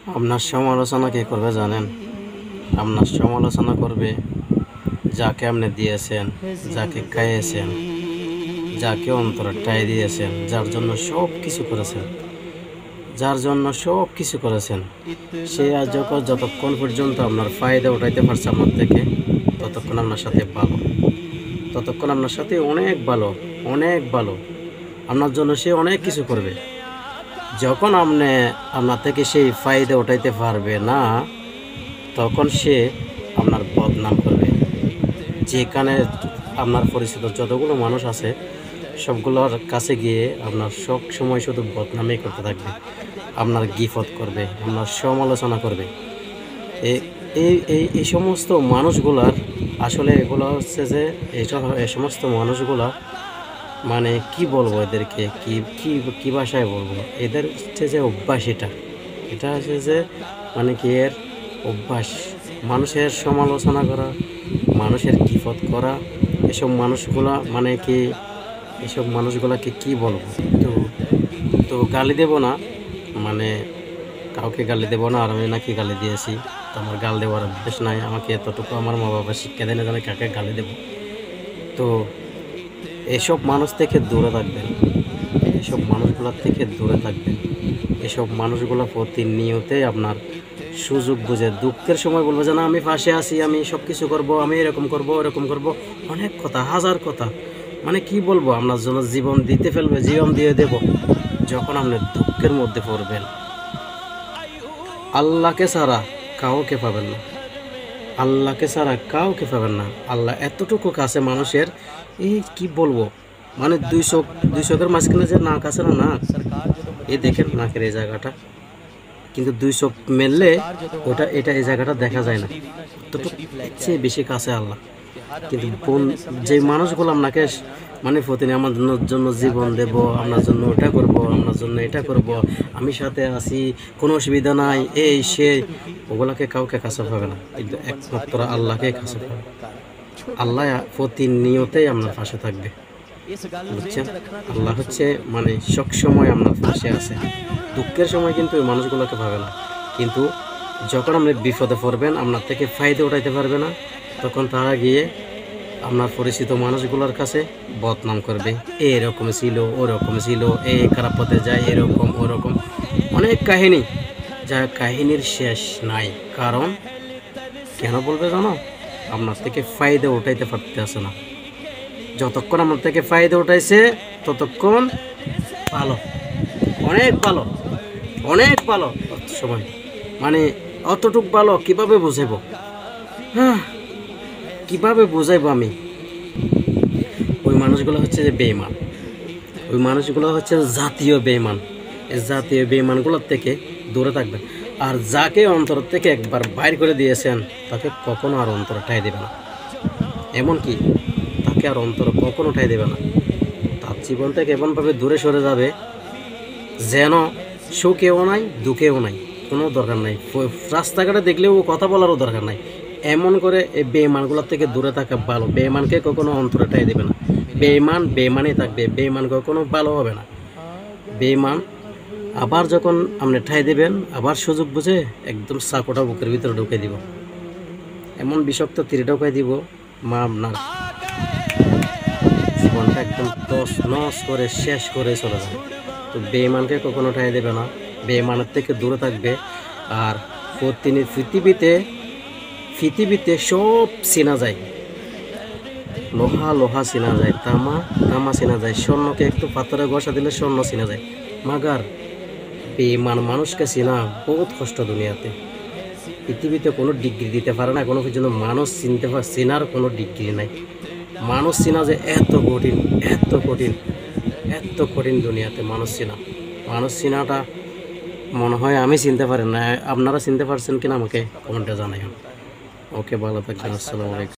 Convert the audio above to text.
আপনার সমালোচনা কে করবে জানেন? আপনার সমালোচনা করবে যাকে আপনি দিয়েছেন, যাকে খাইয়েছেন, যাকে অন্তরটাই দিয়েছেন, যার জন্য সব কিছু করেছেন, যার জন্য সব কিছু করেছেন। সে আজ যতক্ষণ পর্যন্ত আপনার ফায়দা উঠাইতে পারছে আপনার থেকে, ততক্ষণ আপনার সাথে ভালো, ততক্ষণ আপনার সাথে অনেক ভালো, অনেক ভালো। আপনার জন্য সে অনেক কিছু করবে। যখন আপনার থেকে সেই ফায়দা উঠাইতে পারবে না, তখন সে আপনার বদনাম করবে। যেখানে আপনার পরিচিত যতগুলো মানুষ আছে, সবগুলোর কাছে গিয়ে আপনার সব সময় শুধু বদনামই করতে থাকবে, আপনার গিফট করবে, আপনার সমালোচনা করবে। এই সমস্ত মানুষগুলার আসলে এগুলো হচ্ছে যে এই সমস্ত মানুষগুলা মানে কি বলবো এদেরকে, কি কি কি ভাষায় বলবো, এদের হচ্ছে যে অভ্যাস, এটা হচ্ছে যে মানে কি এর অভ্যাস, মানুষের সমালোচনা করা, মানুষের গিফট করা। এসব মানুষগুলা মানে কি, এসব মানুষগুলাকে কি বলবো, তো তো গালি দেব না, মানে কাউকে গালি দেবো না। আর আমি নাকি গালি দিয়েছি, তো আমার গাল দেওয়ার অভ্যেস নাই। আমাকে এতটুকু আমার মা বাবা শিক্ষা দেয় না যে আমি কাকে গালি দেবো। তো এসব মানুষ থেকে দূরে থাকবেন, এসব মানুষগুলোর থেকে দূরে থাকবেন। এসব মানুষগুলো প্রতিনিয়তই আপনার সুযোগ বুঝে দুঃখের সময় বলবো যে না আমি ফাঁসে আছি, আমি সব কিছু করবো, আমি এরকম করব, এরকম করব, অনেক কথা, হাজার কথা, মানে কি বলবো, আপনার জন্য জীবন দিতে ফেলবে, জীবন দিয়ে দেব। যখন আপনি দুঃখের মধ্যে পড়বেন, আল্লাহকে ছাড়া কাউকে পাবেন না, আল্লাহকে ছাড়া কাউকে পাবেন না। আল্লাহ এতটুকু কাছে মানুষের, এই কি বলবো, মানে দুই চোখের মাঝখানে যে নাক আছে না, নাক, এই দেখেন নাকের এই জায়গাটা, কিন্তু দুই চোখ মেললে এটা এই জায়গাটা দেখা যায় না, এতটুকু চেয়ে বেশি কাছে আল্লাহ। কিন্তু যে মানুষগুলো আপনাকে মানে প্রতিদিন আমার জন্য জীবন দেব, আপনার জন্য ওটা করব, আপনার জন্য এটা করব, আমি সাথে আছি, কোনো অসুবিধা নাই, এই সে, ওগুলাকে কাউকে কাছে পাবে না, কিন্তু একমাত্র আল্লাহকে কাছে পাবে। আল্লাহ প্রতিনিয়তই আপনার পাশে থাকবে, বুঝছেন? আল্লাহ হচ্ছে মানে সবসময় আপনার পাশে আছে। দুঃখের সময় কিন্তু ওই মানুষগুলোকে পাবে না, কিন্তু যখন আপনি বিপদে পড়বেন, আপনার থেকে ফায়দা উঠাইতে পারবে না, তখন তারা গিয়ে আপনার পরিচিত মানুষগুলোর কাছে বদনাম করবে, এরকম ছিল, ওরকম ছিল, এই খারাপ পথে যায়, এরকম ওরকম, অনেক কাহিনী, যা কাহিনীর শেষ নাই। কারণ কেন বলবে জানো? আপনার থেকে ফায়দা উঠাইতে পারতেছে না। যতক্ষণ আপনার থেকে ফায়দা উঠাইছে, ততক্ষণ ভালো, অনেক ভালো, অনেক ভালো। সময় মানে অতটুক ভালো কিভাবে বুঝাইব, হ্যাঁ কিভাবে বুঝাইব আমি? ওই মানুষগুলো হচ্ছে যে বেঈমান, ওই মানুষগুলো হচ্ছে জাতীয় বেঈমান। এই জাতীয় বেঈমানগুলোর থেকে দূরে থাকবেন। আর যাকে অন্তর থেকে একবার বাইর করে দিয়েছেন, তাকে কখনো আর অন্তর উঠাই দেবে না। এমনকি তাকে আর অন্তর কখনো উঠাই দেবে না। তার জীবন থেকে এমনভাবে দূরে সরে যাবে যেন সুখেও নাই, দুঃখেও নাই, কোনো দরকার নাই। রাস্তাঘাটে দেখলেও কথা বলারও দরকার নাই। এমন করে এই বেঈমানগুলোর থেকে দূরে থাকা ভালো। বেঈমানকে কখনো অন্তরে ঠাই দেবে না। বেঈমান বেঈমানই থাকবে, বেঈমান কখনো ভালো হবে না। বেঈমান আবার যখন আপনি ঠাই দেবেন, আবার সুযোগ বুঝে একদম সাপোটা বুকের ভিতরে ঢুকে দিব, এমন বিষাক্ত তীরে ঢুকাই দিব, মা আপনার জীবনটা একদম তস নস করে শেষ করে চলে যাবে। তো বেঈমানকে কখনো ঠাই দেবে না, বেঈমানের থেকে দূরে থাকবে। আর পৃথিবীতে সব চেনা যায়, লোহা চেনা যায়, তামা চেনা যায়, স্বর্ণকে একটু পাথরে ঘষা দিলে স্বর্ণ চেনা যায়। মাগার বেঈমান মানুষকে চেনা বহুত কষ্ট দুনিয়াতে। পৃথিবীতে কোনো ডিগ্রি দিতে পারে না, কোনো পর্যন্ত মানুষ চেনার কোনো ডিগ্রি নাই। মানুষ চেনা যে এত কঠিন, এত কঠিন, এত কঠিন দুনিয়াতে মানুষ চেনাটা মনে হয় আমি চিনতে পারি না। আপনারা চিনতে পারছেন কিনা আমাকে কমেন্টে জানাই। ওকে, ভালো থাকবেন। আসসালামু আলাইকুম।